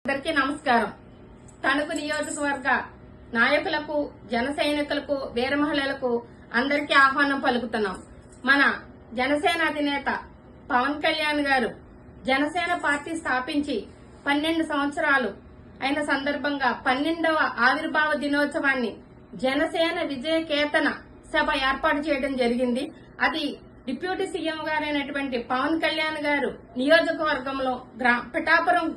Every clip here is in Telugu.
అందరికీ నమస్కారం. తణుకు నియోజకవర్గ నాయకులకు, జన సైనికులకు, వీర మహిళలకు అందరికీ ఆహ్వానం పలుకుతున్నాం. మన జనసేన అధినేత పవన్ కళ్యాణ్ గారు జనసేన పార్టీ స్థాపించి 12 సంవత్సరాలు అయిన సందర్భంగా 12వ ఆవిర్భావ దినోత్సవాన్ని జనసేన విజయ కేతన సభ ఏర్పాటు చేయడం జరిగింది. అది డిప్యూటీ సీఎం గారైనటువంటి పవన్ కళ్యాణ్ గారు నియోజకవర్గంలో పిఠాపురం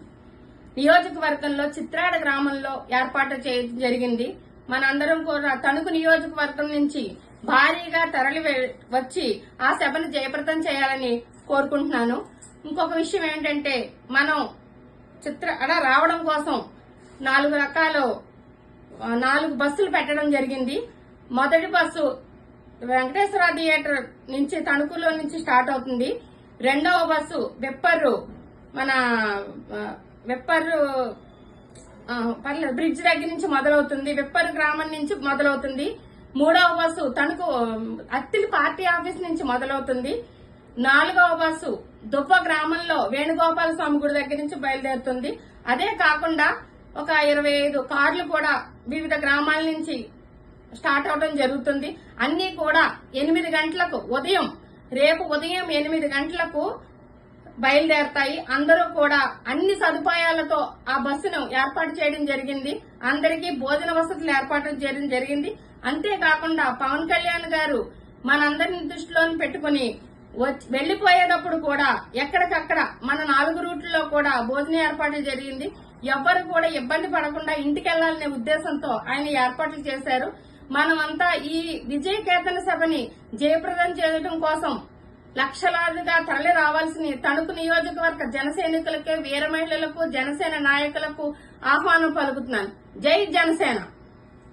నియోజకవర్గంలో చిత్రాడ గ్రామంలో ఏర్పాటు చేయడం జరిగింది. మనందరం కూడా తణుకు నియోజకవర్గం నుంచి భారీగా తరలి వచ్చి ఆ సభను జయప్రదం చేయాలని కోరుకుంటున్నాను. ఇంకొక విషయం ఏంటంటే, మనం చిత్రాడ రావడం కోసం 4 బస్సులు పెట్టడం జరిగింది. మొదటి బస్సు వెంకటేశ్వర థియేటర్ నుంచి తణుకులో నుంచి స్టార్ట్ అవుతుంది. రెండవ బస్సు వెప్పర్రు బ్రిడ్జ్ దగ్గర నుంచి మొదలవుతుంది, వెప్పర్రు గ్రామం నుంచి మొదలవుతుంది. మూడవ bus Tanuku Attili party office నుంచి మొదలవుతుంది. 4వ బస్సు దుబ్బ గ్రామంలో వేణుగోపాల స్వామి గుడి దగ్గర నుంచి బయలుదేరుతుంది. అదే కాకుండా ఒక 25 కార్లు కూడా వివిధ గ్రామాల నుంచి స్టార్ట్ అవడం జరుగుతుంది. అన్ని కూడా 8 గంటలకు రేపు ఉదయం 8 గంటలకు బయలుదేరతాయి. అందరూ కూడా అన్ని సదుపాయాలతో ఆ బస్సును ఏర్పాటు చేయడం జరిగింది. అందరికీ భోజన వసతులు ఏర్పాటు చేయడం జరిగింది. అంతేకాకుండా పవన్ కళ్యాణ్ గారు మనందరిని దృష్టిలో పెట్టుకుని వెళ్లిపోయేటప్పుడు కూడా ఎక్కడికక్కడ మన 4 రూట్లలో కూడా భోజన ఏర్పాట్లు జరిగింది. ఎవ్వరు కూడా ఇబ్బంది పడకుండా ఇంటికెళ్లాలనే ఉద్దేశంతో ఆయన ఏర్పాట్లు చేశారు. మనమంతా ఈ విజయ కేతన సభని జయప్రదం చేయడం కోసం లక్షలాదిగా తరలి రావాల్సిన తణుకు నియోజకవర్గ జన సైనికులకే, వీర మహిళలకు, జనసేన నాయకులకు ఆహ్వానం పలుకుతున్నాను. జై జనసేన.